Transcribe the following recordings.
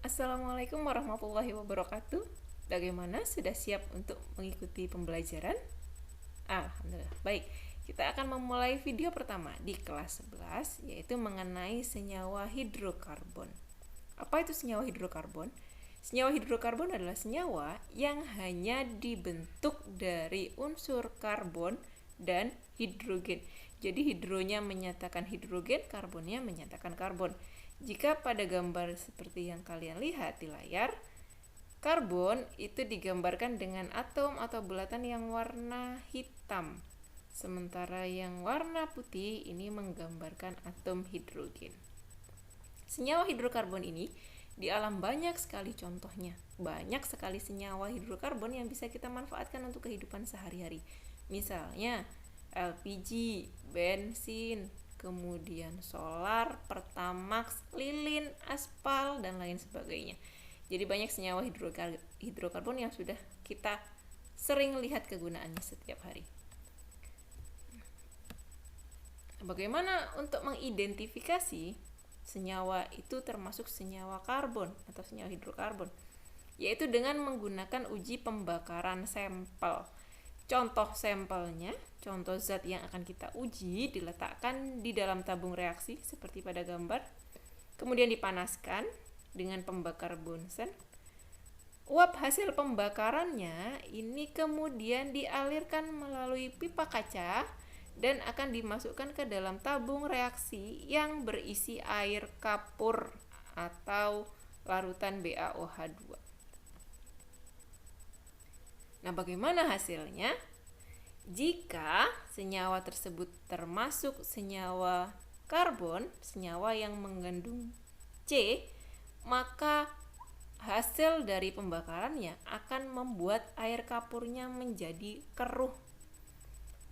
Assalamualaikum warahmatullahi wabarakatuh. Bagaimana? Sudah siap untuk mengikuti pembelajaran? Alhamdulillah. Baik, kita akan memulai video pertama di kelas 11, yaitu mengenai senyawa hidrokarbon. Apa itu senyawa hidrokarbon? Senyawa hidrokarbon adalah senyawa yang hanya dibentuk dari unsur karbon dan hidrogen. Jadi hidronya menyatakan hidrogen, karbonnya menyatakan karbon. Jika pada gambar seperti yang kalian lihat di layar, karbon itu digambarkan dengan atom atau bulatan yang warna hitam, sementara yang warna putih ini menggambarkan atom hidrogen. Senyawa hidrokarbon ini di alam banyak sekali contohnya. Banyak sekali senyawa hidrokarbon yang bisa kita manfaatkan untuk kehidupan sehari-hari. Misalnya LPG, bensin, kemudian solar, pertamax, lilin, aspal, dan lain sebagainya. Jadi banyak senyawa hidrokarbon yang sudah kita sering lihat kegunaannya setiap hari. Bagaimana untuk mengidentifikasi senyawa itu termasuk senyawa karbon atau senyawa hidrokarbon? Yaitu dengan menggunakan uji pembakaran sampel. Contoh sampelnya, contoh zat yang akan kita uji diletakkan di dalam tabung reaksi seperti pada gambar, kemudian dipanaskan dengan pembakar Bunsen. Uap hasil pembakarannya ini kemudian dialirkan melalui pipa kaca dan akan dimasukkan ke dalam tabung reaksi yang berisi air kapur atau larutan BaOH2. Nah, bagaimana hasilnya? Jika senyawa tersebut termasuk senyawa karbon, senyawa yang mengandung C, maka hasil dari pembakarannya akan membuat air kapurnya menjadi keruh.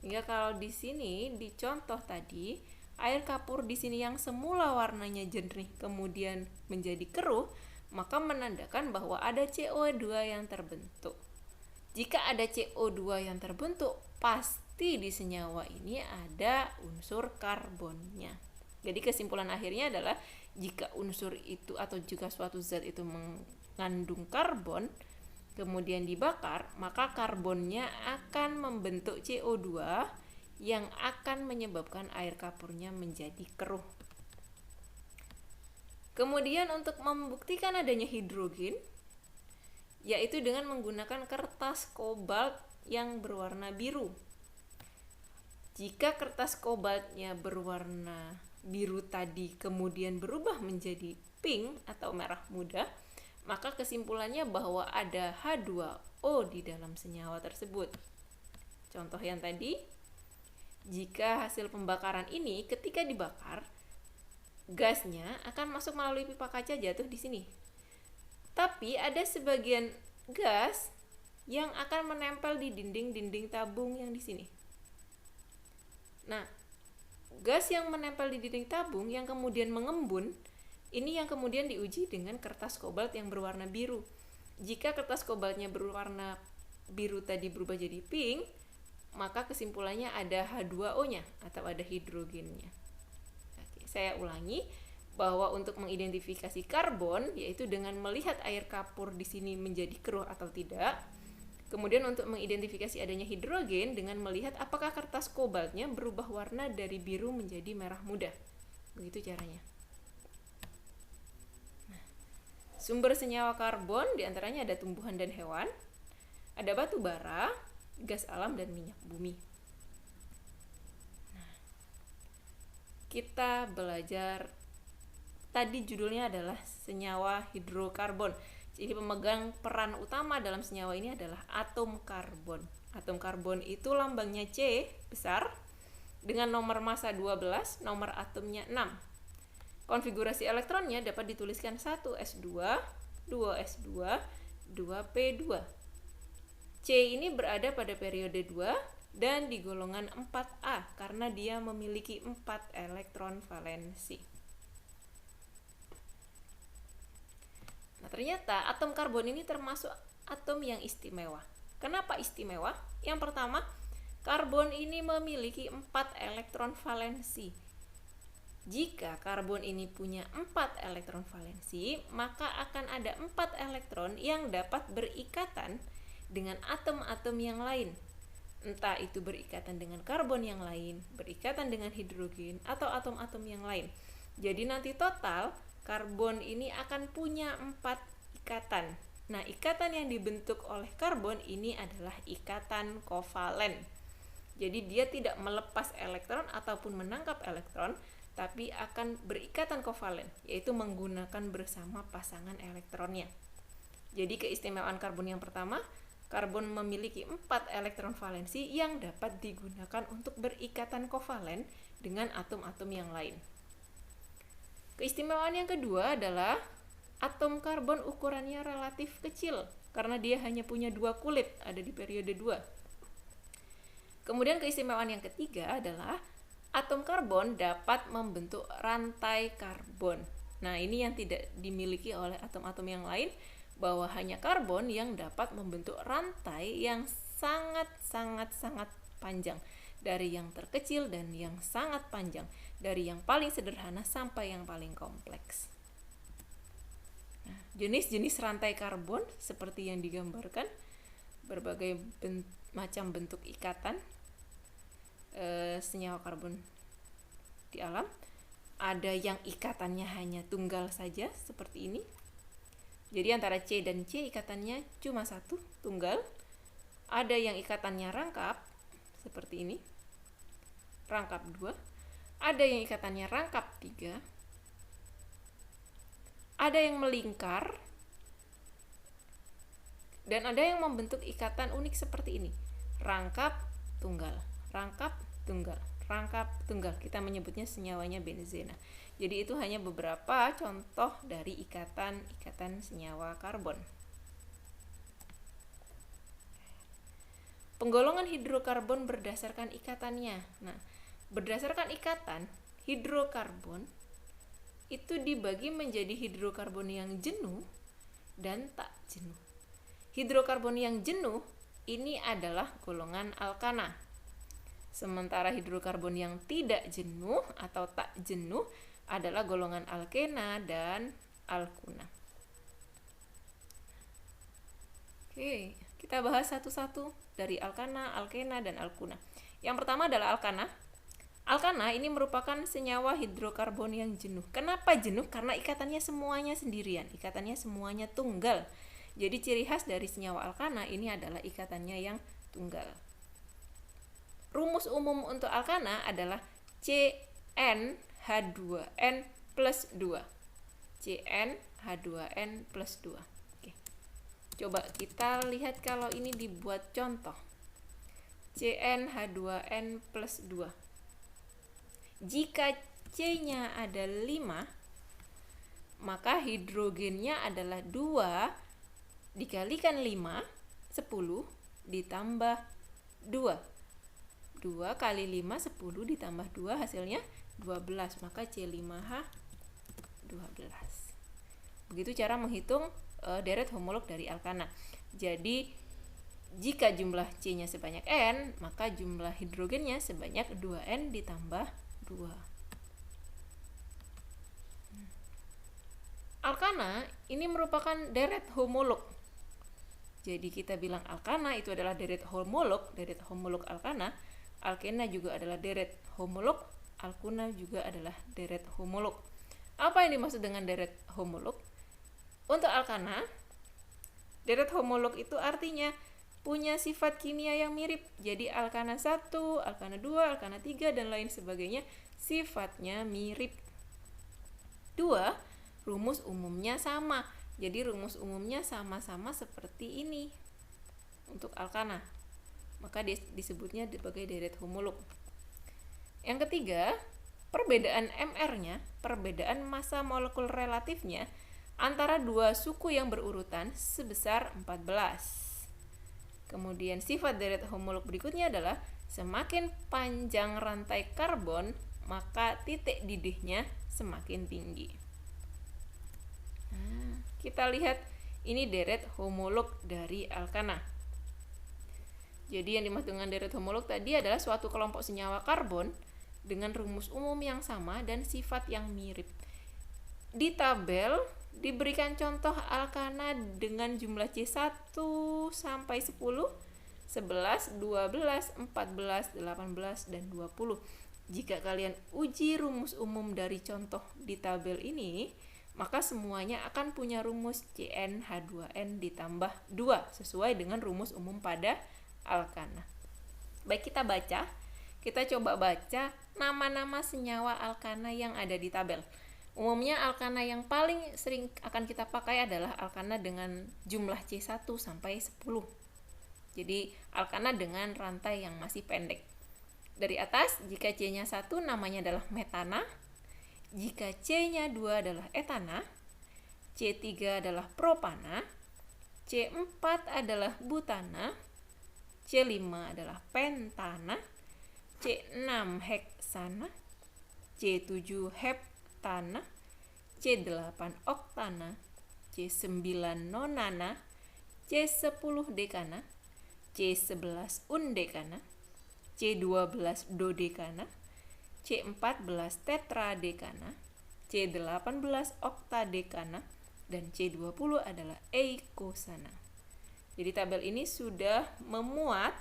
Hingga kalau di sini di contoh tadi, air kapur di sini yang semula warnanya jernih kemudian menjadi keruh, maka menandakan bahwa ada CO2 yang terbentuk. Jika ada CO2 yang terbentuk, pasti di senyawa ini ada unsur karbonnya. Jadi kesimpulan akhirnya adalah jika unsur itu atau jika suatu zat itu mengandung karbon, kemudian dibakar, maka karbonnya akan membentuk CO2 yang akan menyebabkan air kapurnya menjadi keruh. Kemudian untuk membuktikan adanya hidrogen, yaitu dengan menggunakan kertas kobalt yang berwarna biru. Jika kertas kobaltnya berwarna biru tadi kemudian berubah menjadi pink atau merah muda, maka kesimpulannya bahwa ada H2O di dalam senyawa tersebut. Contoh yang tadi, jika hasil pembakaran ini ketika dibakar, gasnya akan masuk melalui pipa kaca jatuh di sini. Tapi ada sebagian gas yang akan menempel di dinding-dinding tabung yang di sini. Nah, gas yang menempel di dinding tabung yang kemudian mengembun, ini yang kemudian diuji dengan kertas kobalt yang berwarna biru. Jika kertas kobaltnya berwarna biru tadi berubah jadi pink, maka kesimpulannya ada H2O-nya atau ada hidrogennya. Oke, saya ulangi bahwa untuk mengidentifikasi karbon yaitu dengan melihat air kapur di sini menjadi keruh atau tidak. Kemudian untuk mengidentifikasi adanya hidrogen dengan melihat apakah kertas kobaltnya berubah warna dari biru menjadi merah muda. Begitu caranya. Nah, sumber senyawa karbon diantaranya ada tumbuhan dan hewan, ada batu bara, gas alam, dan minyak bumi. Nah, kita belajar tadi judulnya adalah senyawa hidrokarbon. Jadi pemegang peran utama dalam senyawa ini adalah atom karbon. Atom karbon itu lambangnya C besar dengan nomor massa 12, nomor atomnya 6. Konfigurasi elektronnya dapat dituliskan 1s2, 2s2, 2p2. C ini berada pada periode 2 dan di golongan 4A karena dia memiliki 4 elektron valensi. Nah, ternyata atom karbon ini termasuk atom yang istimewa. Kenapa istimewa? Yang pertama, karbon ini memiliki 4 elektron valensi. Jika karbon ini punya 4 elektron valensi, maka akan ada 4 elektron yang dapat berikatan dengan atom-atom yang lain. Entah itu berikatan dengan karbon yang lain, berikatan dengan hidrogen, atau atom-atom yang lain. Jadi nanti total karbon ini akan punya 4 ikatan. Nah, ikatan yang dibentuk oleh karbon ini adalah ikatan kovalen. Jadi dia tidak melepas elektron ataupun menangkap elektron, tapi akan berikatan kovalen, yaitu menggunakan bersama pasangan elektronnya. Jadi keistimewaan karbon yang pertama, karbon memiliki 4 elektron valensi yang dapat digunakan untuk berikatan kovalen dengan atom-atom yang lain. Keistimewaan yang kedua adalah atom karbon ukurannya relatif kecil, karena dia hanya punya 2 kulit, ada di periode 2. Kemudian keistimewaan yang ketiga adalah atom karbon dapat membentuk rantai karbon. Nah, ini yang tidak dimiliki oleh atom-atom yang lain, bahwa hanya karbon yang dapat membentuk rantai yang sangat panjang, dari yang terkecil dan yang sangat panjang, dari yang paling sederhana sampai yang paling kompleks. Nah, jenis-jenis rantai karbon seperti yang digambarkan, berbagai macam bentuk ikatan senyawa karbon di alam. Ada yang ikatannya hanya tunggal saja seperti ini. Jadi antara C dan C ikatannya cuma satu, tunggal. Ada yang ikatannya rangkap seperti ini, rangkap 2. Ada yang ikatannya rangkap 3. Ada yang melingkar. Dan ada yang membentuk ikatan unik seperti ini, rangkap tunggal, rangkap tunggal, rangkap tunggal. Kita menyebutnya senyawanya benzena. Jadi itu hanya beberapa contoh dari ikatan senyawa karbon. Penggolongan hidrokarbon berdasarkan ikatannya. Nah, berdasarkan ikatan, hidrokarbon itu dibagi menjadi hidrokarbon yang jenuh dan tak jenuh. Hidrokarbon yang jenuh ini adalah golongan alkana. Sementara hidrokarbon yang tidak jenuh atau tak jenuh adalah golongan alkena dan alkuna. Oke, kita bahas satu-satu dari alkana, alkena, dan alkuna. Yang pertama adalah alkana. Alkana ini merupakan senyawa hidrokarbon yang jenuh. Kenapa jenuh? Karena ikatannya semuanya sendirian, ikatannya semuanya tunggal. Jadi ciri khas dari senyawa alkana ini adalah ikatannya yang tunggal. Rumus umum untuk alkana adalah CnH2n plus 2. CnH2n plus 2. Oke. Coba kita lihat kalau ini dibuat contoh. CnH2n plus 2. Jika C-nya ada 5, maka hidrogennya adalah 2 dikalikan 5, 10 ditambah 2. 2 kali 5, 10 ditambah 2 hasilnya 12, maka C5H12. Begitu cara menghitung deret homolog dari alkana. Jadi jika jumlah C-nya sebanyak N, maka jumlah hidrogennya sebanyak 2N ditambah 2. Alkana ini merupakan deret homolog. Jadi kita bilang alkana itu adalah deret homolog alkana. Alkena juga adalah deret homolog, alkuna juga adalah deret homolog. Apa yang dimaksud dengan deret homolog? Untuk alkana, deret homolog itu artinya punya sifat kimia yang mirip. Jadi alkana 1, alkana 2, alkana 3, dan lain sebagainya sifatnya mirip. 2, rumus umumnya sama. Jadi rumus umumnya sama-sama seperti ini untuk alkana. Maka disebutnya sebagai deret homolog. Yang ketiga, perbedaan MR-nya, perbedaan massa molekul relatifnya antara dua suku yang berurutan sebesar 14. Kemudian sifat deret homolog berikutnya adalah semakin panjang rantai karbon, maka titik didihnya semakin tinggi. Nah, kita lihat ini deret homolog dari alkana. Jadi yang dimaksud dengan deret homolog tadi adalah suatu kelompok senyawa karbon dengan rumus umum yang sama dan sifat yang mirip. Di tabel diberikan contoh alkana dengan jumlah C1 sampai 10, 11, 12, 14, 18, dan 20. Jika kalian uji rumus umum dari contoh di tabel ini, maka semuanya akan punya rumus CnH2n ditambah 2 sesuai dengan rumus umum pada alkana. Baik, kita baca. Kita coba baca nama-nama senyawa alkana yang ada di tabel. Umumnya alkana yang paling sering akan kita pakai adalah alkana dengan jumlah C1 sampai 10. Jadi alkana dengan rantai yang masih pendek. Dari atas, jika C-nya 1 namanya adalah metana, jika C-nya 2 adalah etana, C3 adalah propana, C4 adalah butana, C5 adalah pentana, C6 heksana, C7 heptana, C8 oktana, C9 nonana, C10 dekana, C11 undekana, C12 dodekana, C14 tetradekana, C18 oktadekana, dan C20 adalah eikosana. Jadi tabel ini sudah memuat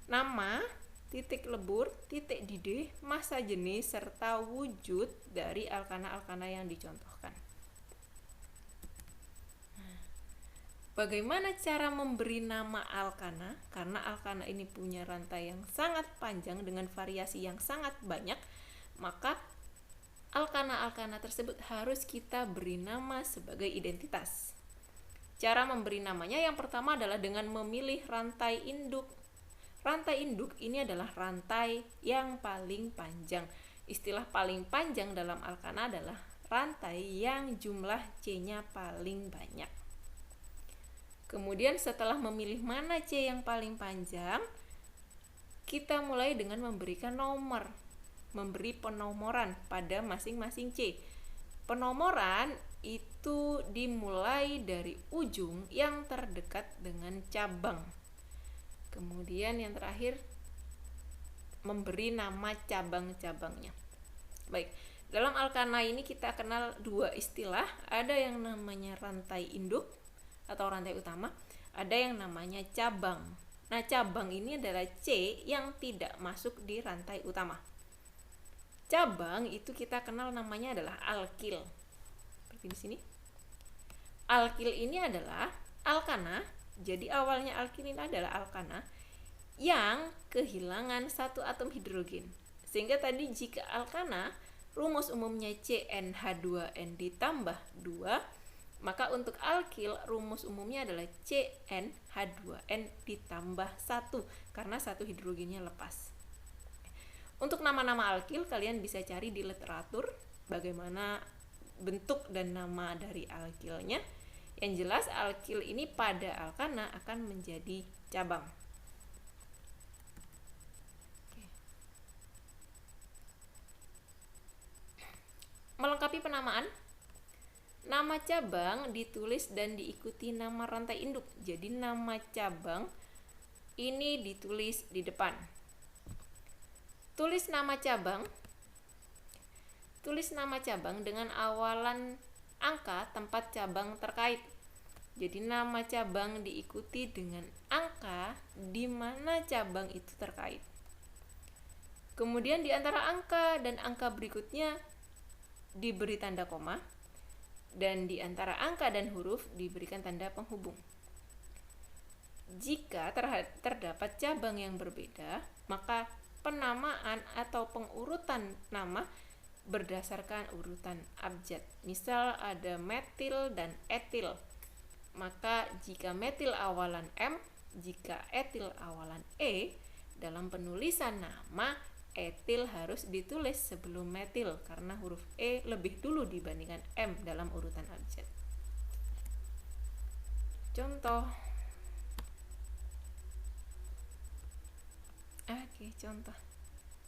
nama, titik lebur, titik didih, massa jenis, serta wujud dari alkana-alkana yang dicontohkan. Bagaimana cara memberi nama alkana? Karena alkana ini punya rantai yang sangat panjang dengan variasi yang sangat banyak, maka alkana-alkana tersebut harus kita beri nama sebagai identitas. Cara memberi namanya yang pertama adalah dengan memilih rantai induk. Rantai induk ini adalah rantai yang paling panjang. Istilah paling panjang dalam alkana adalah rantai yang jumlah C-nya paling banyak. Kemudian setelah memilih mana C yang paling panjang, kita mulai dengan memberikan nomor, memberi penomoran pada masing-masing C. Penomoran itu dimulai dari ujung yang terdekat dengan cabang. Kemudian yang terakhir, memberi nama cabang-cabangnya. Baik, dalam alkana ini kita kenal dua istilah, ada yang namanya rantai induk atau rantai utama, ada yang namanya cabang. Nah, cabang ini adalah C yang tidak masuk di rantai utama. Cabang itu kita kenal namanya adalah alkil. Seperti di sini. Alkil ini adalah alkana, jadi awalnya alkil ini adalah alkana yang kehilangan satu atom hidrogen. Sehingga tadi jika alkana rumus umumnya CnH2n ditambah 2, maka untuk alkil rumus umumnya adalah CnH2n ditambah 1 karena satu hidrogennya lepas. Untuk nama-nama alkil kalian bisa cari di literatur bagaimana bentuk dan nama dari alkilnya. Yang jelas alkil ini pada alkana akan menjadi cabang. Melengkapi penamaan, nama cabang ditulis dan diikuti nama rantai induk. Jadi nama cabang ini ditulis di depan. Tulis nama cabang dengan awalan angka tempat cabang terkait. Jadi nama cabang diikuti dengan angka di mana cabang itu terkait. Kemudian di antara angka dan angka berikutnya diberi tanda koma, dan di antara angka dan huruf diberikan tanda penghubung. Jika terdapat cabang yang berbeda, maka penamaan atau pengurutan nama berdasarkan urutan abjad. Misal ada metil dan etil, maka jika metil awalan M, jika etil awalan E, dalam penulisan nama etil harus ditulis sebelum metil karena huruf E lebih dulu dibandingkan M dalam urutan abjad. Contoh.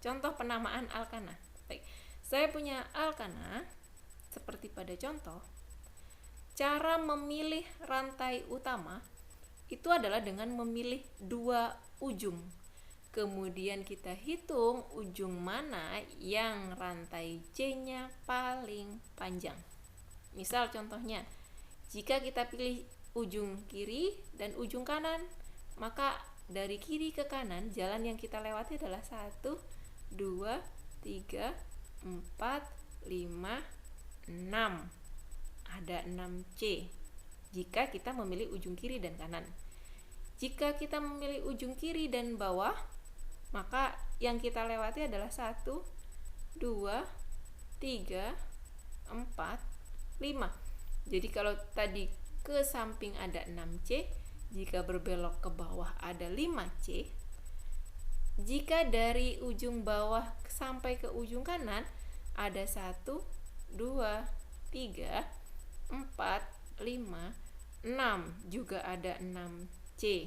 Contoh penamaan alkana. Baik, saya punya alkana seperti pada contoh. Cara memilih rantai utama itu adalah dengan memilih dua ujung. Kemudian kita hitung ujung mana yang rantai C-nya paling panjang. Misal contohnya, jika kita pilih ujung kiri dan ujung kanan, maka dari kiri ke kanan jalan yang kita lewati adalah 1, 2, 3, 4, 5, 6. Ada 6C jika kita memilih ujung kiri dan kanan. Jika kita memilih ujung kiri dan bawah, maka yang kita lewati adalah 1, 2, 3, 4, 5. Jadi kalau tadi ke samping ada 6C, jika berbelok ke bawah ada 5C. Jika dari ujung bawah sampai ke ujung kanan ada 1, 2, 3, 4, 5, 6, juga ada 6C.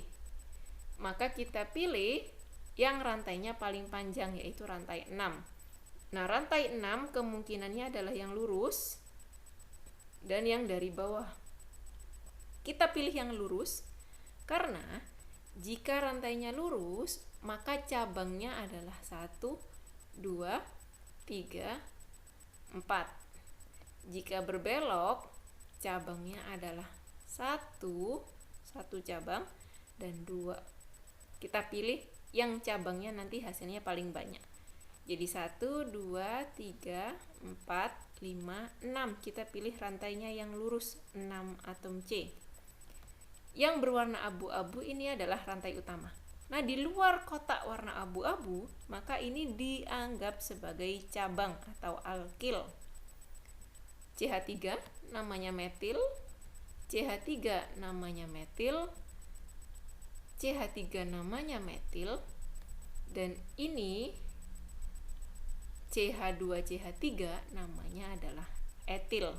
Maka kita pilih yang rantainya paling panjang, yaitu rantai 6. Nah, rantai 6 kemungkinannya adalah yang lurus dan yang dari bawah. Kita pilih yang lurus karena jika rantainya lurus, maka cabangnya adalah 1, 2, 3, 4. Jika berbelok, cabangnya adalah 1 cabang dan 2. Kita pilih yang cabangnya nanti hasilnya paling banyak. Jadi 1, 2, 3, 4, 5, 6. Kita pilih rantainya yang lurus, 6 atom C. Yang berwarna abu-abu ini adalah rantai utama. Nah, di luar kotak warna abu-abu, maka ini dianggap sebagai cabang atau alkil. CH3 namanya metil, CH3 namanya metil, CH3 namanya metil, dan ini CH2CH3 namanya adalah etil.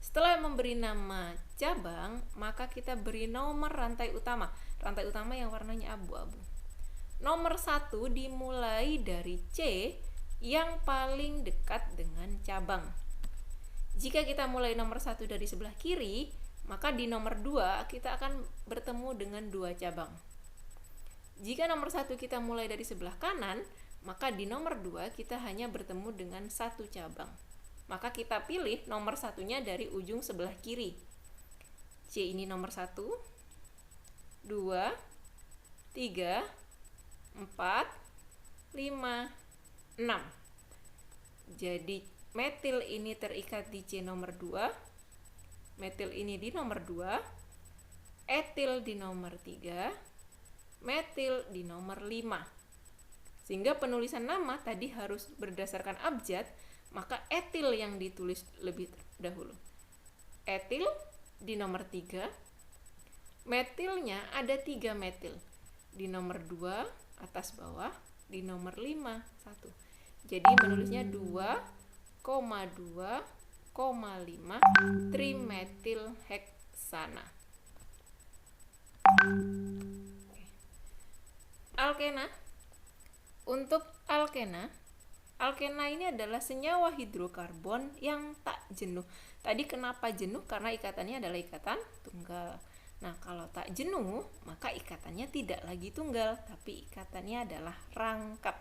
Setelah memberi nama cabang, maka kita beri nomor rantai utama. Rantai utama yang warnanya abu-abu. Nomor 1 dimulai dari C yang paling dekat dengan cabang. Jika kita mulai nomor 1 dari sebelah kiri, maka di nomor 2 kita akan bertemu dengan 2 cabang. Jika nomor 1 kita mulai dari sebelah kanan, maka di nomor 2 kita hanya bertemu dengan 1 cabang. Maka kita pilih nomor 1-nya dari ujung sebelah kiri. C ini nomor 1, 2, 3, 4, 5, 6. Jadi metil ini terikat di C nomor 2, metil ini di nomor 2, etil di nomor 3, metil di nomor 5. Sehingga penulisan nama tadi harus berdasarkan abjad, maka etil yang ditulis lebih dahulu. Etil di nomor 3, metilnya ada 3 metil. Di nomor 2, atas bawah, di nomor 5, 1. Jadi menulisnya 2,2,5 trimetil heksana. Alkena. Untuk alkena ini adalah senyawa hidrokarbon yang tak jenuh. Tadi kenapa jenuh? Karena ikatannya adalah ikatan tunggal. Nah, kalau tak jenuh, maka ikatannya tidak lagi tunggal, tapi ikatannya adalah rangkap.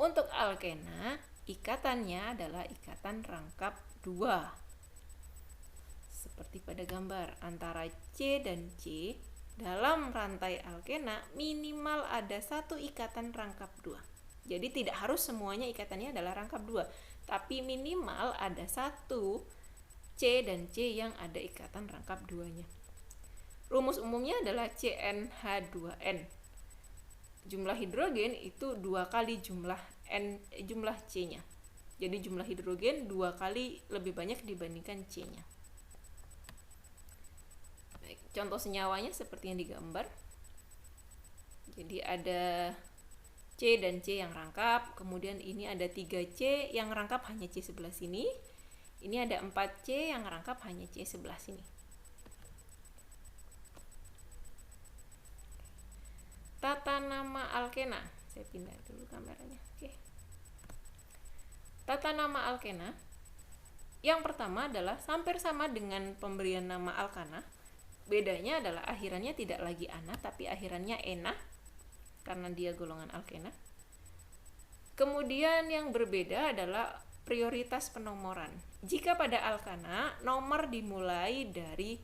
Untuk alkena, ikatannya adalah ikatan rangkap 2. Seperti pada gambar, antara C dan C, dalam rantai alkena minimal ada 1 ikatan rangkap 2. Jadi tidak harus semuanya ikatannya adalah rangkap 2, tapi minimal ada 1 C dan C yang ada ikatan rangkap 2-nya. Rumus umumnya adalah CnH2n. Jumlah hidrogen itu 2 kali jumlah C-nya. Jadi jumlah hidrogen 2 kali lebih banyak dibandingkan C-nya. Baik, contoh senyawanya seperti yang digambar. Jadi ada C dan C yang rangkap, kemudian ini ada 3C yang rangkap hanya C sebelah sini. Ini ada 4C yang rangkap hanya C sebelah sini. Tata nama alkena. Saya pindah dulu kameranya. Oke. Tata nama alkena. Yang pertama adalah hampir sama dengan pemberian nama alkana. Bedanya adalah akhirannya tidak lagi ana, tapi akhirannya ena. karena dia golongan alkena. Kemudian yang berbeda adalah prioritas penomoran. Jika pada alkana nomor dimulai dari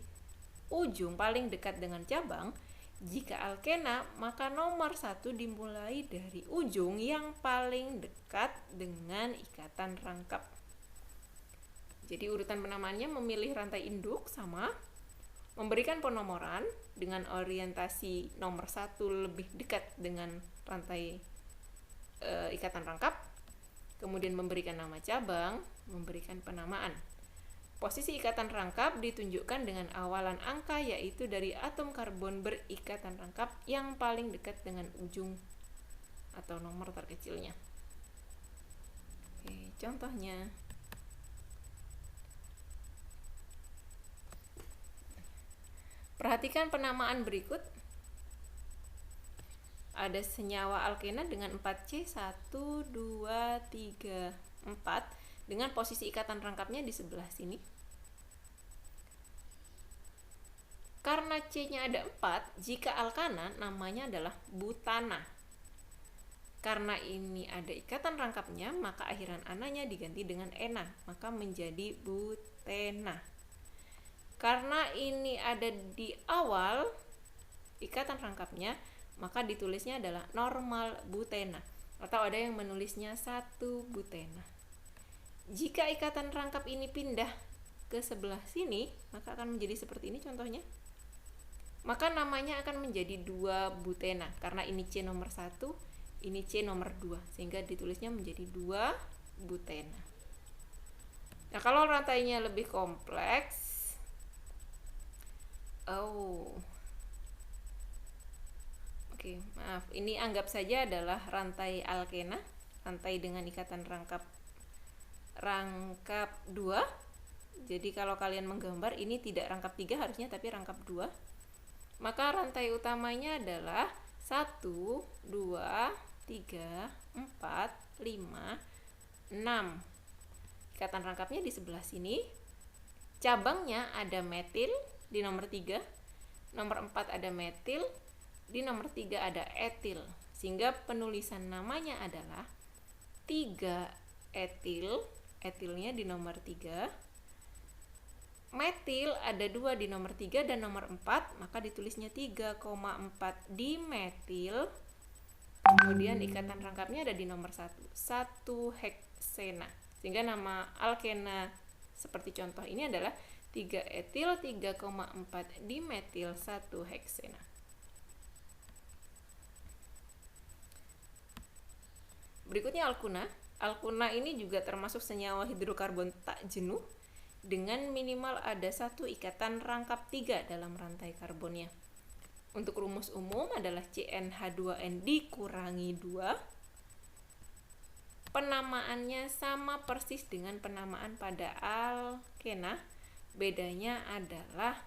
ujung paling dekat dengan cabang, jika alkena maka nomor 1 dimulai dari ujung yang paling dekat dengan ikatan rangkap. Jadi urutan penamaannya memilih rantai induk sama, memberikan penomoran dengan orientasi nomor 1 lebih dekat dengan rantai ikatan rangkap, kemudian memberikan nama cabang, memberikan penamaan. Posisi ikatan rangkap ditunjukkan dengan awalan angka, yaitu dari atom karbon berikatan rangkap yang paling dekat dengan ujung atau nomor terkecilnya. Oke, contohnya. Perhatikan penamaan berikut. Ada senyawa alkena dengan 4C 1, 2, 3, 4 dengan posisi ikatan rangkapnya di sebelah sini. Karena C-nya ada 4, jika alkana namanya adalah butana. Karena ini ada ikatan rangkapnya, maka akhiran ananya diganti dengan ena, maka menjadi butena. Karena ini ada di awal ikatan rangkapnya, maka ditulisnya adalah normal butena, atau ada yang menulisnya 1 butena. Jika ikatan rangkap ini pindah ke sebelah sini, maka akan menjadi seperti ini contohnya. Maka namanya akan menjadi 2 butena, karena ini C nomor 1, ini C nomor 2, sehingga ditulisnya menjadi 2 butena. Nah, kalau rantainya lebih kompleks, maaf, ini anggap saja adalah rantai alkena, rantai dengan ikatan rangkap 2. Jadi kalau kalian menggambar, ini tidak rangkap 3 harusnya, tapi rangkap 2. Maka rantai utamanya adalah 1, 2, 3, 4, 5, 6. Ikatan rangkapnya di sebelah sini. Cabangnya ada metil di nomor 3, nomor 4 ada metil, di nomor 3 ada etil, sehingga penulisan namanya adalah 3 etil, etilnya di nomor 3, metil ada 2 di nomor 3 dan nomor 4, maka ditulisnya 3,4 dimetil, kemudian ikatan rangkapnya ada di nomor 1 heksena, sehingga nama alkena seperti contoh ini adalah 3 etil 3,4 dimetil 1 heksena. Berikutnya alkuna. Alkuna ini juga termasuk senyawa hidrokarbon tak jenuh dengan minimal ada 1 ikatan rangkap 3 dalam rantai karbonnya. Untuk rumus umum adalah CnH2n dikurangi 2. Penamaannya sama persis dengan penamaan pada alkena. Bedanya adalah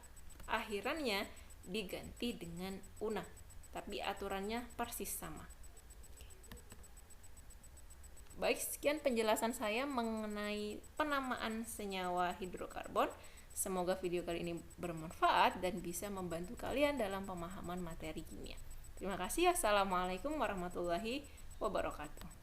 akhirannya diganti dengan una, tapi aturannya persis sama. Baik, sekian penjelasan saya mengenai penamaan senyawa hidrokarbon. Semoga video kali ini bermanfaat dan bisa membantu kalian dalam pemahaman materi kimia. Terima kasih. Assalamualaikum warahmatullahi wabarakatuh.